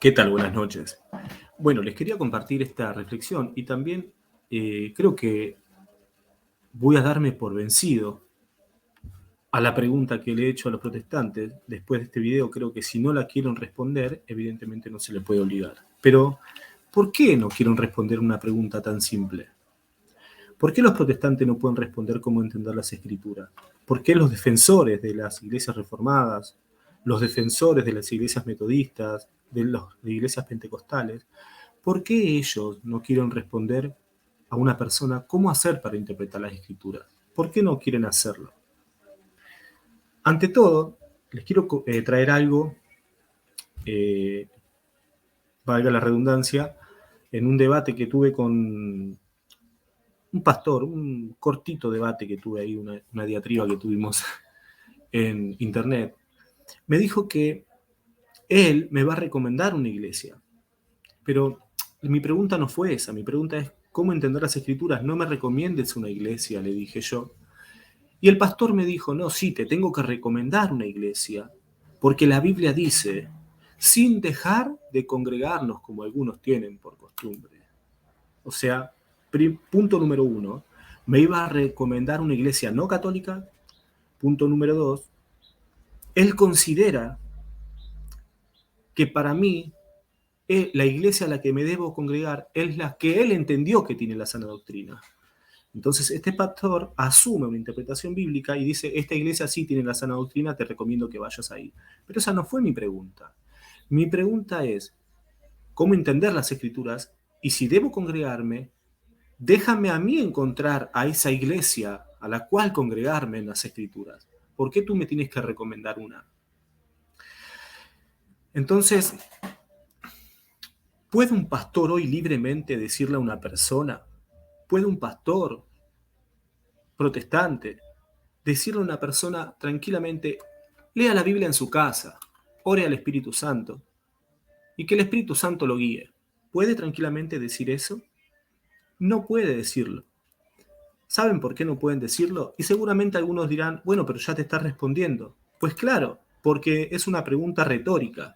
¿Qué tal? Buenas noches. Bueno, les quería compartir esta reflexión y también creo que voy a darme por vencido a la pregunta que le he hecho a los protestantes. Después de este video, creo que si no la quieren responder, evidentemente no se le puede obligar. Pero, ¿por qué no quieren responder una pregunta tan simple? ¿Por qué los protestantes no pueden responder cómo entender las escrituras? ¿Por qué los defensores de las iglesias reformadas, los defensores de las iglesias metodistas, de las iglesias pentecostales, ¿por qué ellos no quieren responder a una persona cómo hacer para interpretar las escrituras? ¿Por qué no quieren hacerlo? Ante todo, les quiero traer algo, eh, valga la redundancia, en un debate que tuve con un pastor, un cortito debate que tuve ahí, una diatriba que tuvimos en internet. Me dijo que él me va a recomendar una iglesia, pero mi pregunta no fue esa, mi pregunta es cómo entender las escrituras. No me recomiendes una iglesia, le dije yo. Y el pastor me dijo, no, sí, te tengo que recomendar una iglesia, porque la Biblia dice, sin dejar de congregarnos como algunos tienen por costumbre. O sea, punto número uno, me iba a recomendar una iglesia no católica. Punto número dos, él considera que para mí la iglesia a la que me debo congregar es la que él entendió que tiene la sana doctrina. Entonces, este pastor asume una interpretación bíblica y dice, esta iglesia sí tiene la sana doctrina, te recomiendo que vayas ahí. Pero esa no fue mi pregunta. Mi pregunta es, ¿cómo entender las escrituras? Y si debo congregarme, déjame a mí encontrar a esa iglesia a la cual congregarme en las escrituras. ¿Por qué tú me tienes que recomendar una? Entonces, ¿puede un pastor hoy libremente decirle a una persona? ¿Puede un pastor protestante decirle a una persona tranquilamente, lea la Biblia en su casa, ore al Espíritu Santo y que el Espíritu Santo lo guíe? ¿Puede tranquilamente decir eso? No puede decirlo. ¿Saben por qué no pueden decirlo? Y seguramente algunos dirán, bueno, pero ya te estás respondiendo. Pues claro, porque es una pregunta retórica.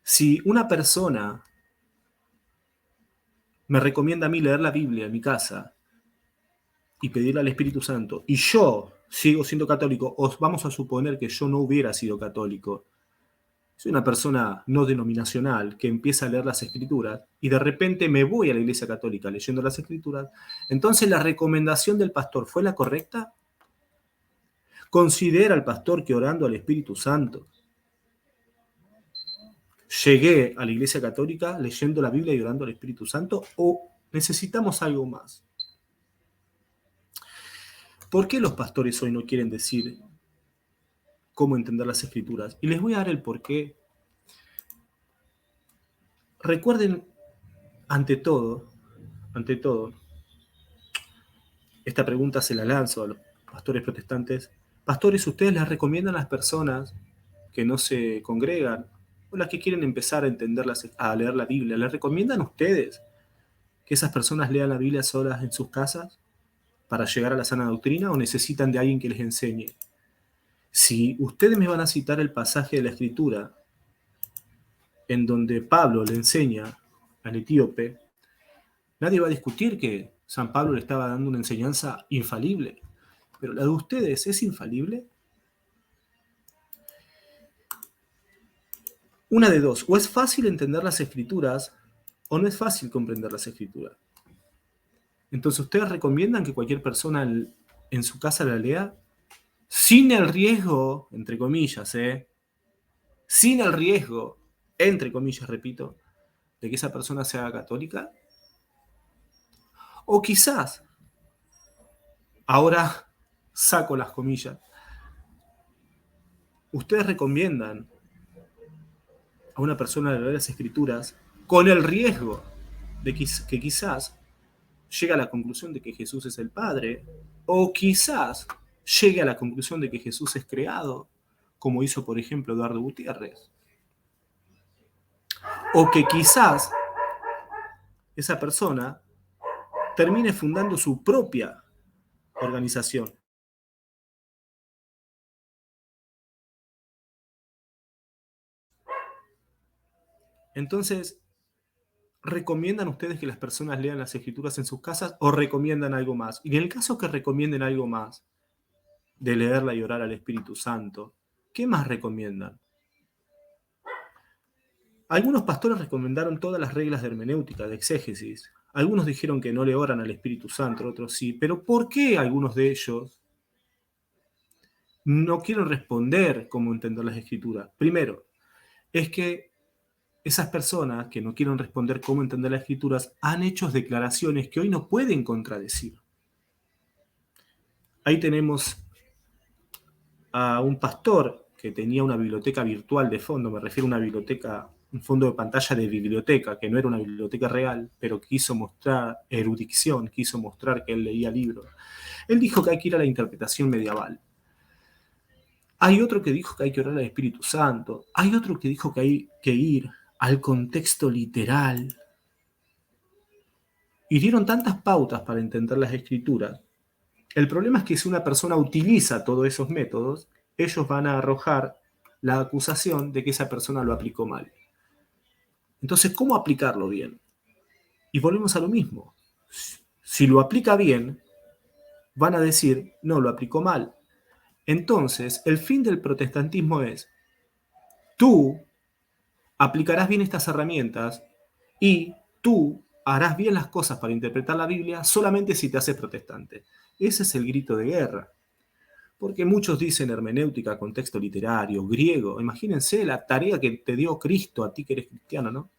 Si una persona me recomienda a mí leer la Biblia en mi casa y pedirle al Espíritu Santo, y yo sigo siendo católico, o vamos a suponer que yo no hubiera sido católico, soy una persona no denominacional que empieza a leer las escrituras y de repente me voy a la iglesia católica leyendo las escrituras, entonces la recomendación del pastor fue la correcta. ¿Considera el pastor que orando al Espíritu Santo llegué a la iglesia católica leyendo la Biblia y orando al Espíritu Santo, o necesitamos algo más? ¿Por qué los pastores hoy no quieren decir cómo entender las escrituras? Y les voy a dar el porqué. Recuerden, ante todo, esta pregunta se la lanzo a los pastores protestantes. Pastores, ¿ustedes les recomiendan a las personas que no se congregan o las que quieren empezar a leer la Biblia, les recomiendan a ustedes que esas personas lean la Biblia solas en sus casas para llegar a la sana doctrina, o necesitan de alguien que les enseñe? Si ustedes me van a citar el pasaje de la Escritura en donde Pablo le enseña al etíope, nadie va a discutir que San Pablo le estaba dando una enseñanza infalible. Pero la de ustedes, ¿es infalible? Una de dos, o es fácil entender las escrituras o no es fácil comprender las escrituras. Entonces, ¿ustedes recomiendan que cualquier persona en su casa la lea sin el riesgo, entre comillas, sin el riesgo, entre comillas, repito, de que esa persona sea católica? O quizás, ahora saco las comillas, ustedes recomiendan a una persona leer las escrituras con el riesgo de que quizás llegue a la conclusión de que Jesús es el Padre, o quizás llegue a la conclusión de que Jesús es creado, como hizo, por ejemplo, Eduardo Gutiérrez, o que quizás esa persona termine fundando su propia organización. Entonces, ¿recomiendan ustedes que las personas lean las escrituras en sus casas o recomiendan algo más? Y en el caso que recomienden algo más, de leerla y orar al Espíritu Santo, ¿qué más recomiendan? Algunos pastores recomendaron todas las reglas de hermenéutica, de exégesis. Algunos dijeron que no le oran al Espíritu Santo, otros sí. Pero ¿por qué algunos de ellos no quieren responder cómo entender las escrituras? Primero, es que esas personas que no quieren responder cómo entender las escrituras han hecho declaraciones que hoy no pueden contradecir. Ahí tenemos a un pastor que tenía una biblioteca virtual de fondo, me refiero a una biblioteca, un fondo de pantalla de biblioteca, que no era una biblioteca real, pero quiso mostrar erudición, quiso mostrar que él leía libros. Él dijo que hay que ir a la interpretación medieval. Hay otro que dijo que hay que orar al Espíritu Santo. Hay otro que dijo que hay que ir al contexto literal. Y dieron tantas pautas para entender las escrituras. El problema es que si una persona utiliza todos esos métodos, ellos van a arrojar la acusación de que esa persona lo aplicó mal. Entonces, ¿cómo aplicarlo bien? Y volvemos a lo mismo. Si lo aplica bien, van a decir, no, lo aplicó mal. Entonces, el fin del protestantismo es, tú aplicarás bien estas herramientas y tú harás bien las cosas para interpretar la Biblia solamente si te haces protestante. Ese es el grito de guerra. Porque muchos dicen hermenéutica, contexto literario, griego. Imagínense la tarea que te dio Cristo a ti que eres cristiano, ¿no?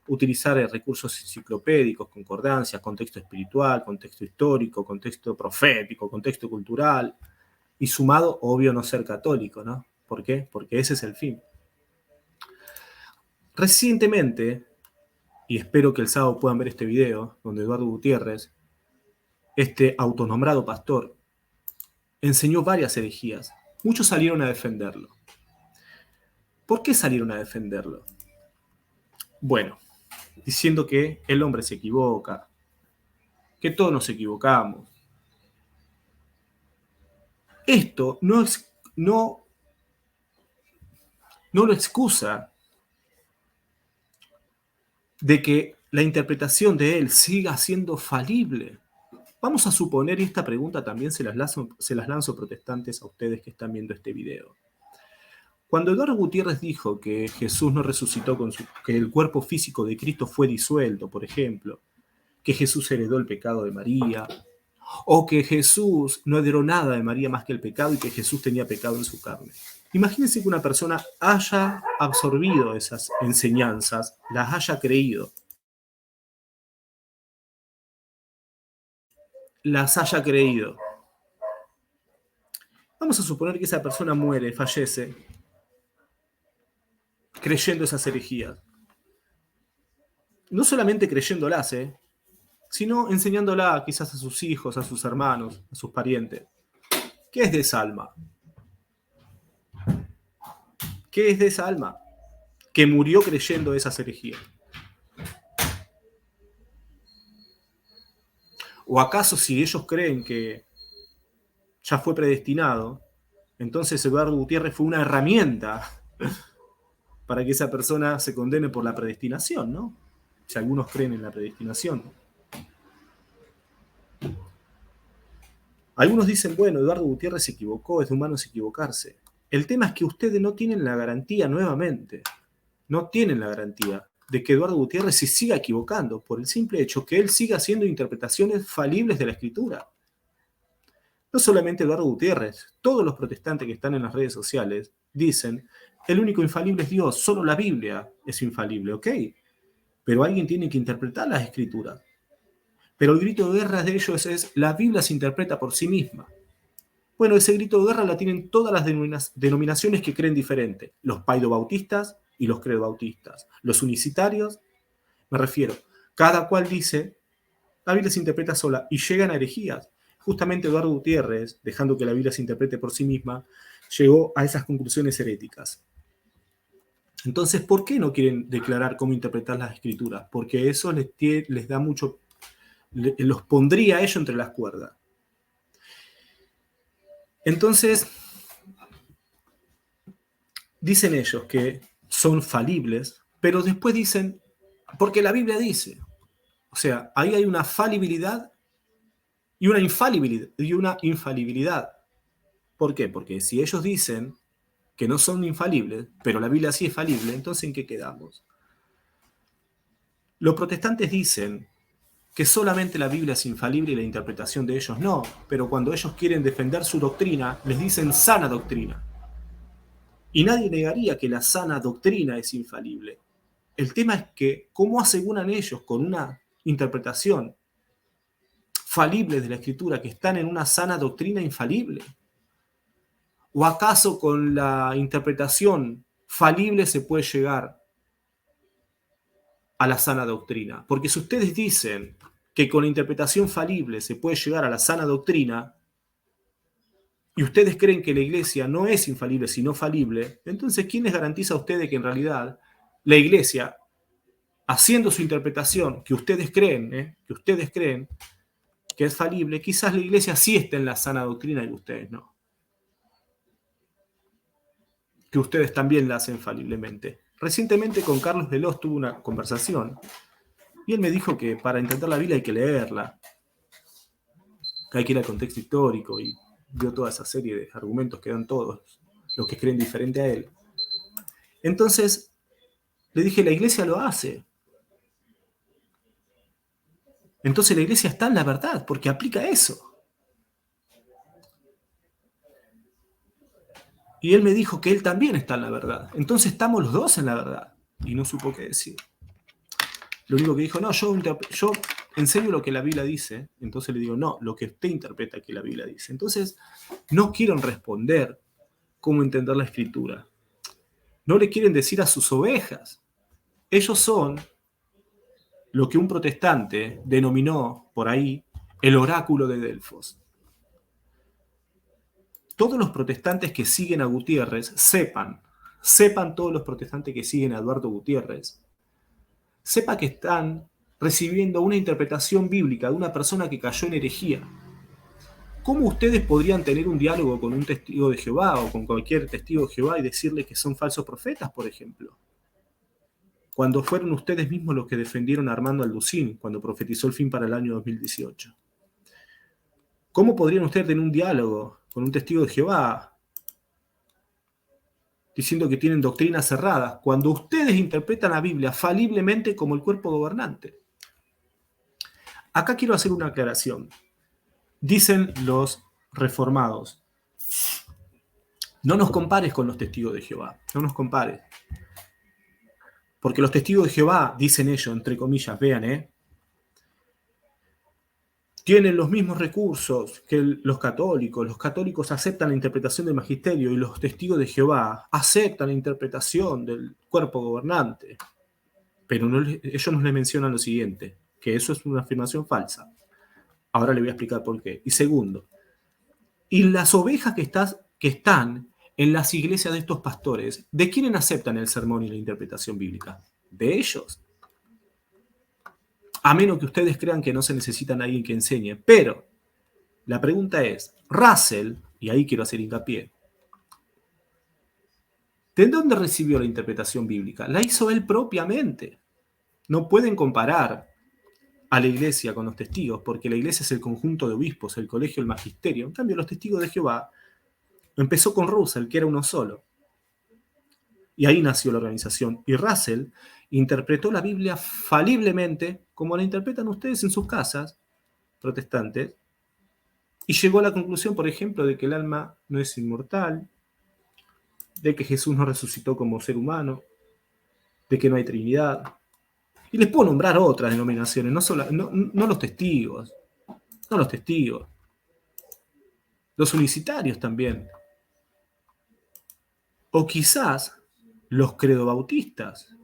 Utilizar recursos enciclopédicos, concordancias, contexto espiritual, contexto histórico, contexto profético, contexto cultural, y sumado, obvio, no ser católico, ¿no? ¿Por qué? Porque ese es el fin. Recientemente, y espero que el sábado puedan ver este video, donde Eduardo Gutiérrez, este autonombrado pastor, enseñó varias herejías. Muchos salieron a defenderlo. ¿Por qué salieron a defenderlo? Bueno, diciendo que el hombre se equivoca, que todos nos equivocamos. Esto no lo excusa de que la interpretación de él siga siendo falible. Vamos a suponer, y esta pregunta también se las lanzo protestantes a ustedes que están viendo este video. Cuando Eduardo Gutiérrez dijo que Jesús no resucitó que el cuerpo físico de Cristo fue disuelto, por ejemplo, que Jesús heredó el pecado de María, o que Jesús no heredó nada de María más que el pecado y que Jesús tenía pecado en su carne. Imagínense que una persona haya absorbido esas enseñanzas, las haya creído, las haya creído. Vamos a suponer que esa persona muere, fallece, creyendo esas herejías. No solamente creyéndolas, sino enseñándola quizás a sus hijos, a sus hermanos, a sus parientes. ¿Qué es de esa alma? ¿Qué es de esa alma? Que murió creyendo esas herejías. ¿O acaso si ellos creen que ya fue predestinado, entonces Eduardo Gutiérrez fue una herramienta para que esa persona se condene por la predestinación, ¿no? Si algunos creen en la predestinación. Algunos dicen, bueno, Eduardo Gutiérrez se equivocó, es de humanos equivocarse. El tema es que ustedes no tienen la garantía, nuevamente, no tienen la garantía de que Eduardo Gutiérrez se siga equivocando por el simple hecho que él siga haciendo interpretaciones falibles de la Escritura. No solamente Eduardo Gutiérrez, todos los protestantes que están en las redes sociales dicen, el único infalible es Dios, solo la Biblia es infalible, ¿ok? Pero alguien tiene que interpretar las Escrituras. Pero el grito de guerra de ellos es, la Biblia se interpreta por sí misma. Bueno, ese grito de guerra la tienen todas las denominaciones que creen diferente. Los paidobautistas y los credobautistas. Los unicitarios, me refiero, cada cual dice, la Biblia se interpreta sola y llegan a herejías. Justamente Eduardo Gutiérrez, dejando que la Biblia se interprete por sí misma, llegó a esas conclusiones heréticas. Entonces, ¿por qué no quieren declarar cómo interpretar las escrituras? Porque eso les da mucho, los pondría a ellos entre las cuerdas. Entonces, dicen ellos que son falibles, Pero después dicen, porque la Biblia dice. O sea, ahí hay una falibilidad y una infalibilidad. ¿Por qué? Porque si ellos dicen que no son infalibles, pero la Biblia sí es falible, entonces ¿en qué quedamos? Los protestantes dicen que solamente la Biblia es infalible y la interpretación de ellos no, pero cuando ellos quieren defender su doctrina, les dicen sana doctrina. Y nadie negaría que la sana doctrina es infalible. El tema es que, ¿cómo aseguran ellos con una interpretación falible de la Escritura que están en una sana doctrina infalible? ¿O acaso con la interpretación falible se puede llegar a la sana doctrina? Porque si ustedes dicen que con la interpretación falible se puede llegar a la sana doctrina, y ustedes creen que la iglesia no es infalible, sino falible, entonces ¿quién les garantiza a ustedes que en realidad la iglesia, haciendo su interpretación, que ustedes creen que es falible, quizás la iglesia sí está en la sana doctrina y ustedes no? Que ustedes también la hacen faliblemente. Recientemente con Carlos Veloz tuve una conversación y él me dijo que para entender la Biblia hay que leerla, que hay que ir al contexto histórico, y dio toda esa serie de argumentos que dan todos los que creen diferente a él. Entonces le dije, la iglesia lo hace. Entonces la iglesia está en la verdad porque aplica eso. Y él me dijo que él también está en la verdad. Entonces estamos los dos en la verdad. Y no supo qué decir. Lo único que dijo, no, yo enseño lo que la Biblia dice. Entonces le digo, no, lo que usted interpreta que la Biblia dice. Entonces no quieren responder cómo entender la Escritura. No le quieren decir a sus ovejas. Ellos son lo que un protestante denominó por ahí el oráculo de Delfos. Todos los protestantes que siguen a Gutiérrez, sepan todos los protestantes que siguen a Eduardo Gutiérrez, sepa que están recibiendo una interpretación bíblica de una persona que cayó en herejía. ¿Cómo ustedes podrían tener un diálogo con un testigo de Jehová o con cualquier testigo de Jehová y decirle que son falsos profetas, por ejemplo? Cuando fueron ustedes mismos los que defendieron a Armando Alducín cuando profetizó el fin para el año 2018. ¿Cómo podrían ustedes tener un diálogo con un testigo de Jehová diciendo que tienen doctrinas cerradas cuando ustedes interpretan la Biblia faliblemente como el cuerpo gobernante? Acá quiero hacer una aclaración. Dicen los reformados, no nos compares con los testigos de Jehová, no nos compares. Porque los testigos de Jehová, dicen ellos, entre comillas, vean, tienen los mismos recursos que los católicos aceptan la interpretación del magisterio y los testigos de Jehová aceptan la interpretación del cuerpo gobernante. Pero ellos no le mencionan lo siguiente, que eso es una afirmación falsa. Ahora le voy a explicar por qué. Y segundo, y las ovejas que están en las iglesias de estos pastores, ¿de quiénes aceptan el sermón y la interpretación bíblica? De ellos. A menos que ustedes crean que no se necesita alguien que enseñe. Pero la pregunta es, Russell, y ahí quiero hacer hincapié, ¿de dónde recibió la interpretación bíblica? La hizo él propiamente. No pueden comparar a la iglesia con los testigos, porque la iglesia es el conjunto de obispos, el colegio, el magisterio. En cambio, los testigos de Jehová empezó con Russell, que era uno solo. Y ahí nació la organización. Y Russell interpretó la Biblia faliblemente, como la interpretan ustedes en sus casas, protestantes, y llegó a la conclusión, por ejemplo, de que el alma no es inmortal, de que Jesús no resucitó como ser humano, de que no hay Trinidad. Y les puedo nombrar otras denominaciones, no los testigos, no los testigos, los unicitarios también. O quizás los credobautistas.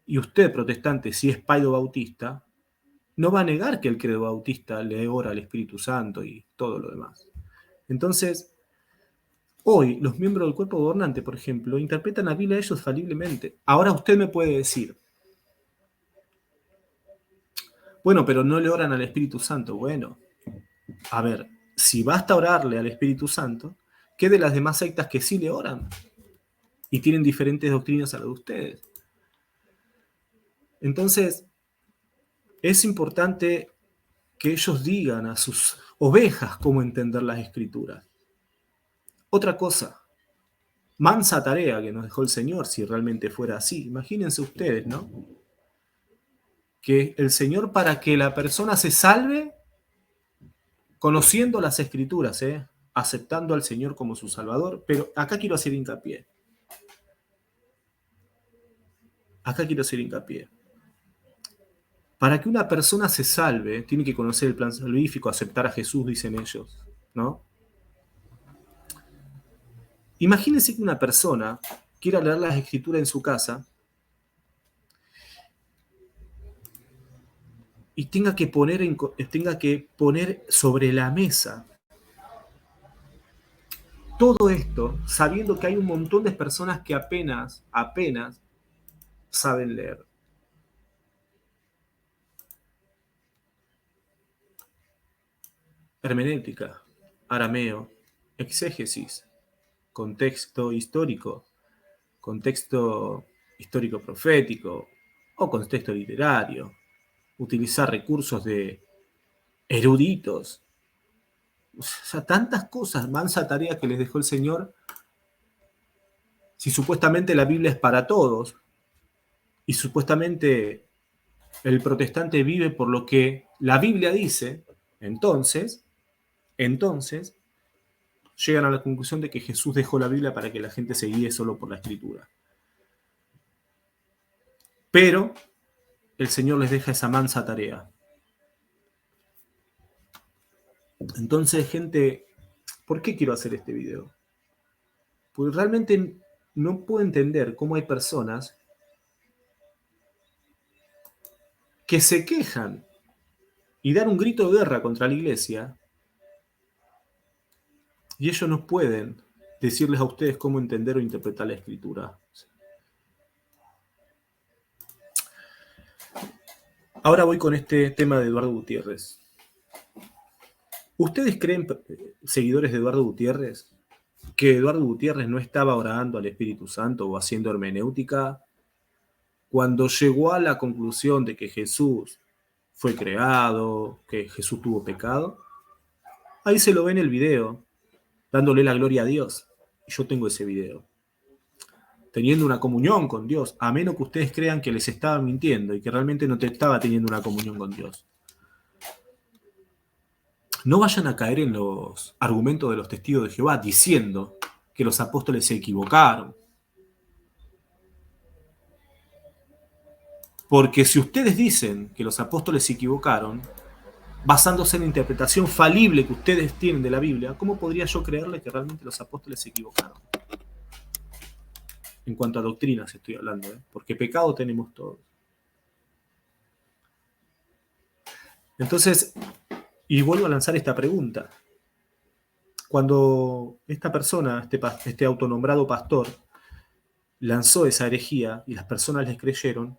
Y usted, protestante, si es paido bautista, no va a negar que el credo bautista le ora al Espíritu Santo y todo lo demás. Entonces, hoy los miembros del cuerpo gobernante, por ejemplo, interpretan la Biblia ellos faliblemente. Ahora usted me puede decir, bueno, pero no le oran al Espíritu Santo. Bueno, a ver, si basta orarle al Espíritu Santo, ¿qué de las demás sectas que sí le oran? Y tienen diferentes doctrinas a las de ustedes. Entonces, es importante que ellos digan a sus ovejas cómo entender las escrituras. Otra cosa, mansa tarea que nos dejó el Señor si realmente fuera así. Imagínense ustedes, ¿no? Que el Señor, para que la persona se salve, conociendo las escrituras, aceptando al Señor como su Salvador, pero acá quiero hacer hincapié. Para que una persona se salve, tiene que conocer el plan salvífico, aceptar a Jesús, dicen ellos, ¿no? Imagínense que una persona quiera leer las escrituras en su casa y tenga que poner sobre la mesa todo esto, sabiendo que hay un montón de personas que apenas saben leer. Hermenéutica, arameo, exégesis, contexto histórico profético o contexto literario, utilizar recursos de eruditos. O sea, tantas cosas, mansa tarea que les dejó el Señor, si supuestamente la Biblia es para todos y supuestamente el protestante vive por lo que la Biblia dice, entonces llegan a la conclusión de que Jesús dejó la Biblia para que la gente se guíe solo por la Escritura. Pero el Señor les deja esa mansa tarea. Entonces, gente, ¿por qué quiero hacer este video? Porque realmente no puedo entender cómo hay personas que se quejan y dan un grito de guerra contra la iglesia y ellos no pueden decirles a ustedes cómo entender o interpretar la escritura. Ahora voy con este tema de Eduardo Gutiérrez. ¿Ustedes creen, seguidores de Eduardo Gutiérrez, que Eduardo Gutiérrez no estaba orando al Espíritu Santo o haciendo hermenéutica cuando llegó a la conclusión de que Jesús fue creado, que Jesús tuvo pecado? Ahí se lo ve en el video, dándole la gloria a Dios. Yo tengo ese video. Teniendo una comunión con Dios, a menos que ustedes crean que les estaba mintiendo y que realmente no te estaba teniendo una comunión con Dios. No vayan a caer en los argumentos de los testigos de Jehová diciendo que los apóstoles se equivocaron. Porque si ustedes dicen que los apóstoles se equivocaron, basándose en la interpretación falible que ustedes tienen de la Biblia, ¿cómo podría yo creerle que realmente los apóstoles se equivocaron? En cuanto a doctrinas estoy hablando, porque pecado tenemos todos. Entonces, y vuelvo a lanzar esta pregunta. Cuando esta persona, este autonombrado pastor, lanzó esa herejía y las personas les creyeron,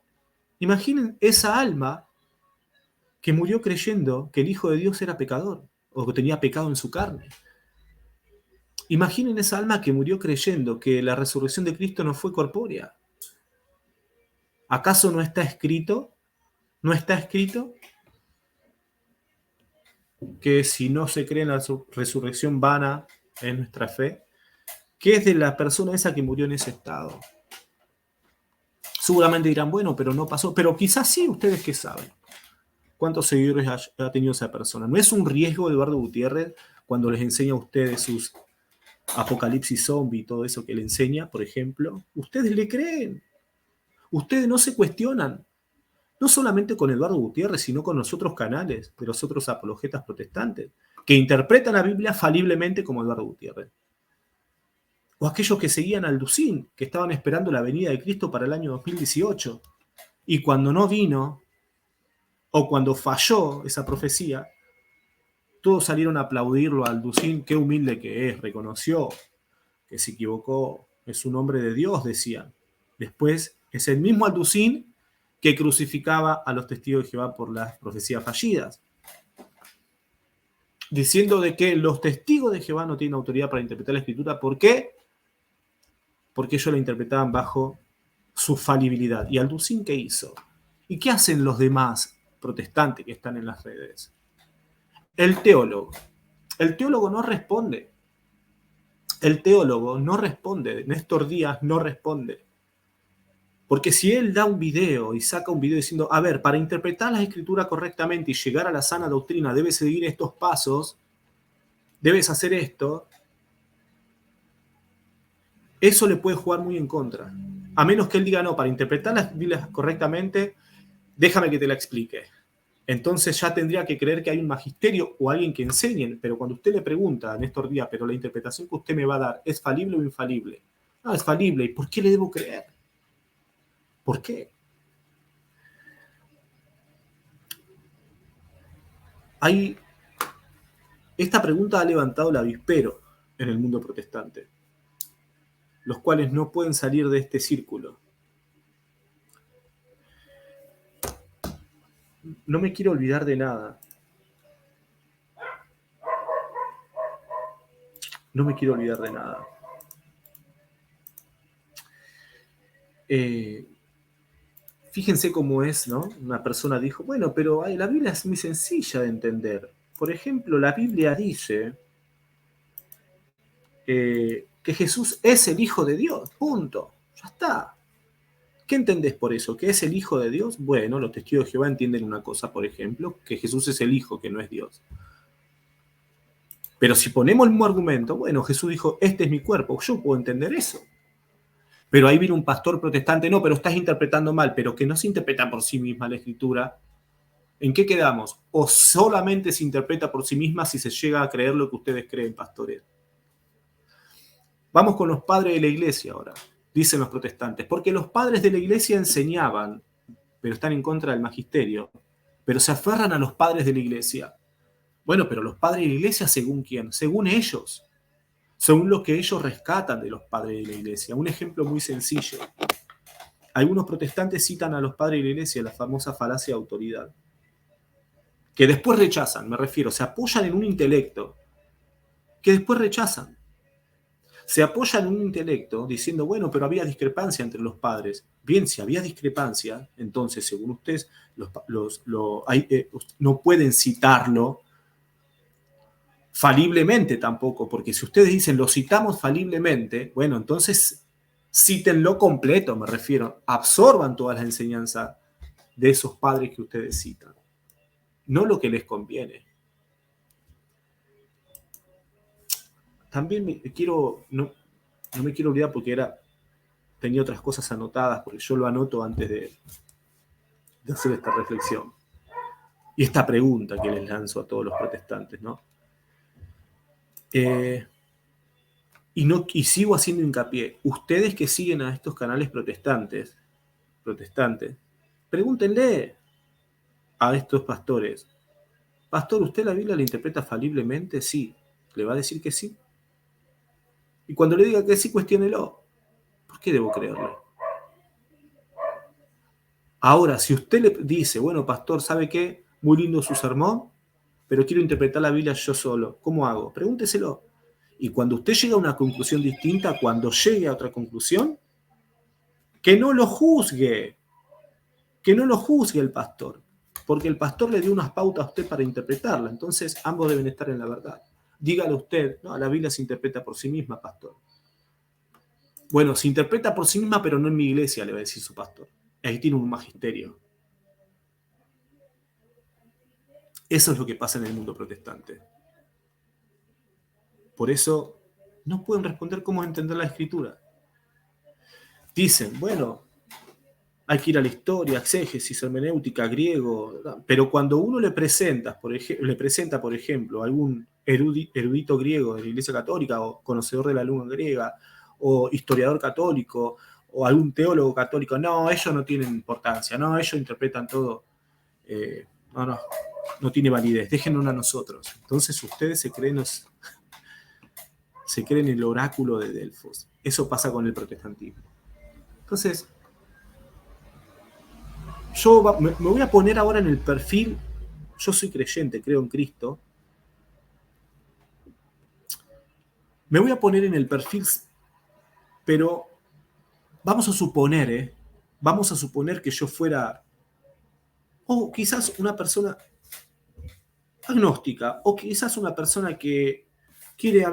imaginen esa alma que murió creyendo que el Hijo de Dios era pecador o que tenía pecado en su carne. Imaginen esa alma que murió creyendo que la resurrección de Cristo no fue corpórea. ¿Acaso no está escrito? ¿No está escrito que si no se cree en la resurrección vana es nuestra fe? ¿Qué es de la persona esa que murió en ese estado? Seguramente dirán, bueno, pero no pasó. Pero quizás sí, ustedes qué saben. ¿Cuántos seguidores ha tenido esa persona? ¿No es un riesgo Eduardo Gutiérrez cuando les enseña a ustedes sus apocalipsis zombie y todo eso que le enseña, por ejemplo? Ustedes le creen. Ustedes no se cuestionan. No solamente con Eduardo Gutiérrez, sino con los otros canales de los otros apologetas protestantes, que interpretan la Biblia faliblemente como Eduardo Gutiérrez. O aquellos que seguían al Ducín, que estaban esperando la venida de Cristo para el año 2018. Y cuando no vino, o cuando falló esa profecía, todos salieron a aplaudirlo al Ducín, qué humilde que es, reconoció que se equivocó, es un hombre de Dios, decían. Después es el mismo Alducín que crucificaba a los testigos de Jehová por las profecías fallidas, diciendo de que los testigos de Jehová no tienen autoridad para interpretar la Escritura. ¿Por qué? Porque ellos la interpretaban bajo su falibilidad. ¿Y Alducín qué hizo? ¿Y qué hacen los demás protestantes que están en las redes? El teólogo. El teólogo no responde. El teólogo no responde. Néstor Díaz no responde. Porque si él da un video y saca un video diciendo, a ver, para interpretar la escritura correctamente y llegar a la sana doctrina, debes seguir estos pasos, debes hacer esto, eso le puede jugar muy en contra. A menos que él diga, no, para interpretar las Biblias correctamente, déjame que te la explique. Entonces ya tendría que creer que hay un magisterio o alguien que enseñe, pero cuando usted le pregunta a Néstor Díaz, pero la interpretación que usted me va a dar, ¿es falible o infalible? No, es falible. ¿Y por qué le debo creer? ¿Por qué? Esta pregunta ha levantado el avispero en el mundo protestante, los cuales no pueden salir de este círculo. No me quiero olvidar de nada. No me quiero olvidar de nada. Fíjense cómo es, ¿no? Una persona dijo, bueno, pero la Biblia es muy sencilla de entender. Por ejemplo, la Biblia dice que Jesús es el Hijo de Dios, punto. Ya está. ¿Qué entendés por eso? ¿Que es el Hijo de Dios? Bueno, los testigos de Jehová entienden una cosa, por ejemplo, que Jesús es el Hijo, que no es Dios. Pero si ponemos el mismo argumento, bueno, Jesús dijo, este es mi cuerpo, yo puedo entender eso. Pero ahí viene un pastor protestante, no, pero estás interpretando mal, pero que no se interpreta por sí misma la Escritura. ¿En qué quedamos? ¿O solamente se interpreta por sí misma si se llega a creer lo que ustedes creen, pastores? Vamos con los padres de la iglesia ahora, dicen los protestantes, porque los padres de la iglesia enseñaban, pero están en contra del magisterio, pero se aferran a los padres de la iglesia. Bueno, pero los padres de la iglesia, ¿según quién? Según ellos, según lo que ellos rescatan de los padres de la iglesia. Un ejemplo muy sencillo. Algunos protestantes citan a los padres de la iglesia la famosa falacia de autoridad, que después rechazan, me refiero, se apoyan en un intelecto, que después rechazan. Se apoyan en un intelecto diciendo, bueno, pero había discrepancia entre los padres. Bien, si había discrepancia, entonces, según ustedes, no pueden citarlo faliblemente tampoco, porque si ustedes dicen, lo citamos faliblemente, bueno, entonces cítenlo completo, me refiero, absorban toda la enseñanza de esos padres que ustedes citan, no lo que les conviene. También no me quiero olvidar porque tenía otras cosas anotadas, porque yo lo anoto antes de hacer esta reflexión. Y esta pregunta que les lanzo a todos los protestantes, ¿no? Y sigo haciendo hincapié. Ustedes que siguen a estos canales protestantes, pregúntenle a estos pastores, pastor, ¿usted la Biblia la interpreta faliblemente? Sí. ¿Le va a decir que sí? Y cuando le diga que sí, cuestiónelo. ¿Por qué debo creerle? Ahora, si usted le dice, bueno, pastor, ¿sabe qué? Muy lindo su sermón, pero quiero interpretar la Biblia yo solo. ¿Cómo hago? Pregúnteselo. Y cuando usted llega a una conclusión distinta, cuando llegue a otra conclusión, que no lo juzgue. Que no lo juzgue el pastor. Porque el pastor le dio unas pautas a usted para interpretarla. Entonces, ambos deben estar en la verdad. Dígale usted, no, la Biblia se interpreta por sí misma, pastor. Bueno, se interpreta por sí misma, pero no en mi iglesia, le va a decir su pastor. Ahí tiene un magisterio. Eso es lo que pasa en el mundo protestante. Por eso no pueden responder cómo entender la escritura. Dicen, bueno, hay que ir a la historia, exégesis, hermenéutica, griego, pero cuando uno le presenta, por ejemplo, a algún erudito griego de la Iglesia Católica o conocedor de la lengua griega o historiador católico o algún teólogo católico, no, ellos no tienen importancia, no, ellos interpretan todo, no tiene validez, déjenos a nosotros. Entonces ustedes se creen el oráculo de Delfos. Eso pasa con el protestantismo. Entonces, yo me voy a poner ahora en el perfil, yo soy creyente, creo en Cristo, me voy a poner en el perfil, pero vamos a suponer que yo fuera O quizás una persona agnóstica, o quizás una persona que quiere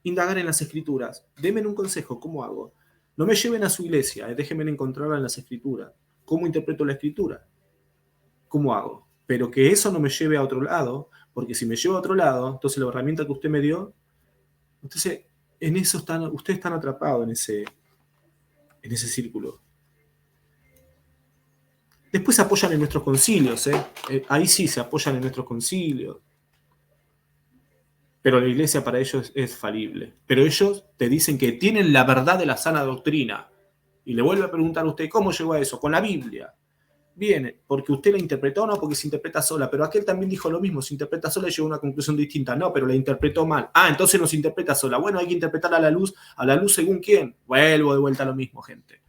indagar en las escrituras. Denme un consejo, ¿cómo hago? No me lleven a su iglesia, déjenme encontrarla en las escrituras. ¿Cómo interpreto la escritura? ¿Cómo hago? Pero que eso no me lleve a otro lado, porque si me lleva a otro lado, entonces la herramienta que usted me dio, entonces en eso ustedes están atrapados en ese círculo. Después se apoyan en nuestros concilios, ahí sí se apoyan en nuestros concilios. Pero la iglesia para ellos es falible. Pero ellos te dicen que tienen la verdad de la sana doctrina. Y le vuelve a preguntar a usted, ¿cómo llegó a eso? Con la Biblia. Viene, porque usted la interpretó o no, porque se interpreta sola. Pero aquel también dijo lo mismo, se interpreta sola y llegó a una conclusión distinta. No, pero la interpretó mal. Ah, entonces no se interpreta sola. Bueno, hay que interpretar a la luz según quién. Vuelvo de vuelta a lo mismo, gente.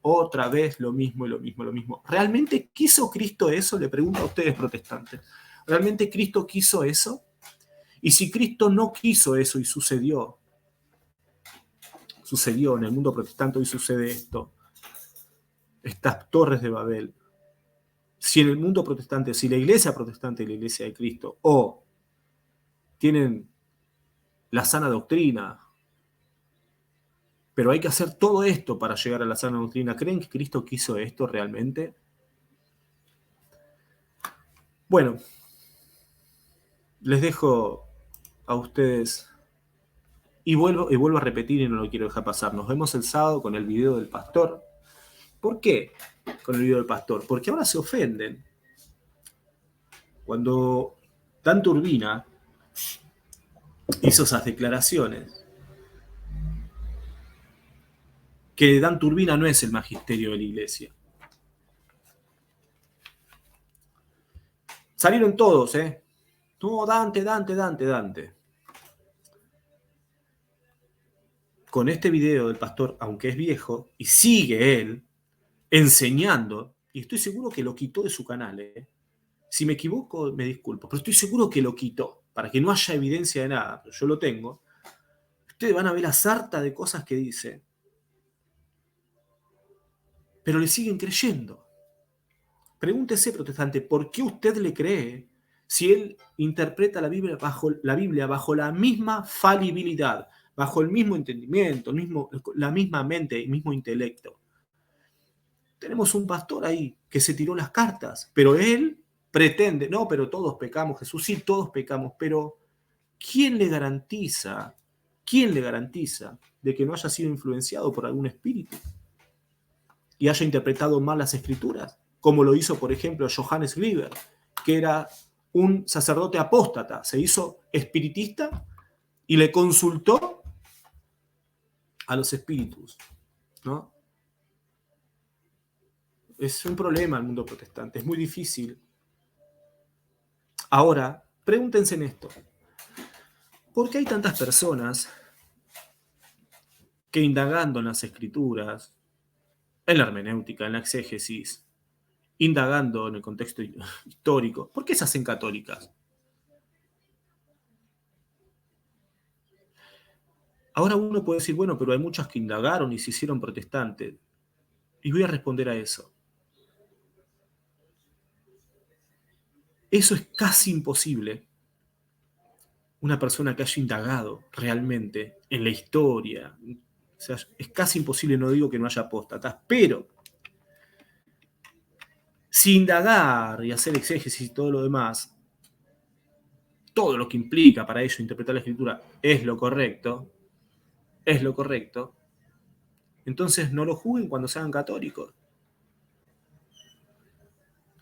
Otra vez lo mismo y lo mismo, lo mismo. ¿Realmente quiso Cristo eso? Le pregunto a ustedes, protestantes. ¿Realmente Cristo quiso eso? Y si Cristo no quiso eso y sucedió en el mundo protestante, hoy sucede esto, estas torres de Babel, si en el mundo protestante, si la iglesia protestante y la iglesia de Cristo, o tienen la sana doctrina, pero hay que hacer todo esto para llegar a la sana doctrina, ¿creen que Cristo quiso esto realmente? Bueno, les dejo a ustedes y vuelvo a repetir y no lo quiero dejar pasar. Nos vemos el sábado con el video del pastor. ¿Por qué con el video del pastor? Porque ahora se ofenden. Cuando Dan Turbina hizo esas declaraciones, que Dan Turbina no es el magisterio de la iglesia. Salieron todos, No, Dante. Con este video del pastor, aunque es viejo, y sigue él enseñando, y estoy seguro que lo quitó de su canal, Si me equivoco, me disculpo, pero estoy seguro que lo quitó, para que no haya evidencia de nada, pero yo lo tengo. Ustedes van a ver la sarta de cosas que dice, pero le siguen creyendo. Pregúntese, protestante, ¿por qué usted le cree si él interpreta la Biblia bajo la misma falibilidad, bajo el mismo entendimiento, la misma mente, el mismo intelecto? Tenemos un pastor ahí que se tiró las cartas, pero él pretende, no, pero todos pecamos, Jesús, sí, todos pecamos, pero ¿quién le garantiza de que no haya sido influenciado por algún espíritu y haya interpretado mal las escrituras? Como lo hizo, por ejemplo, Johannes Grieber, que era un sacerdote apóstata, se hizo espiritista y le consultó a los espíritus, ¿no? Es un problema el mundo protestante, es muy difícil. Ahora, pregúntense en esto. ¿Por qué hay tantas personas que indagando en las escrituras, en la hermenéutica, en la exégesis, indagando en el contexto histórico, ¿por qué se hacen católicas? Ahora uno puede decir, bueno, pero hay muchas que indagaron y se hicieron protestantes. Y voy a responder a eso. Eso es casi imposible. Una persona que haya indagado realmente en la historia. O sea, es casi imposible, no digo que no haya apóstatas, pero si indagar y hacer exégesis y todo lo demás, todo lo que implica para ello interpretar la escritura es lo correcto, entonces no lo juzguen cuando sean católicos.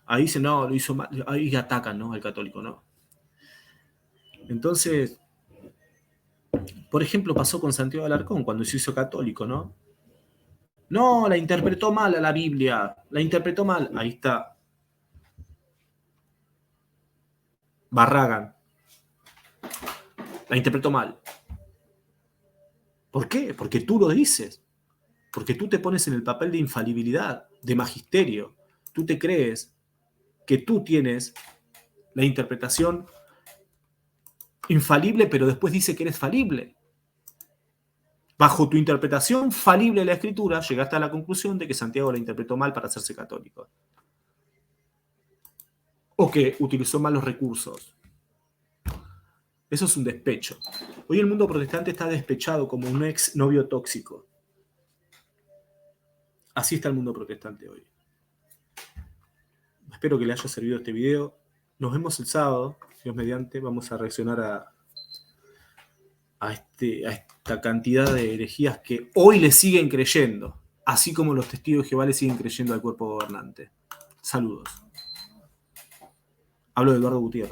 Ahí dicen, no, lo hizo mal, ahí atacan, ¿no?, al católico, ¿no? Entonces, por ejemplo, pasó con Santiago Alarcón cuando se hizo católico, ¿no? No, la interpretó mal a la Biblia, la interpretó mal. Ahí está. Barragan. La interpretó mal. ¿Por qué? Porque tú lo dices. Porque tú te pones en el papel de infalibilidad, de magisterio. Tú te crees que tú tienes la interpretación infalible, pero después dice que eres falible. Bajo tu interpretación falible de la escritura, llegaste a la conclusión de que Santiago la interpretó mal para hacerse católico. o que utilizó mal los recursos. Eso es un despecho. Hoy el mundo protestante está despechado como un ex novio tóxico. Así está el mundo protestante hoy. Espero que le haya servido este video. Nos vemos el sábado, Dios mediante. Vamos a reaccionar a esta cantidad de herejías que hoy le siguen creyendo, así como los testigos de Jehová le siguen creyendo al cuerpo gobernante. Saludos. Hablo de Eduardo Gutiérrez.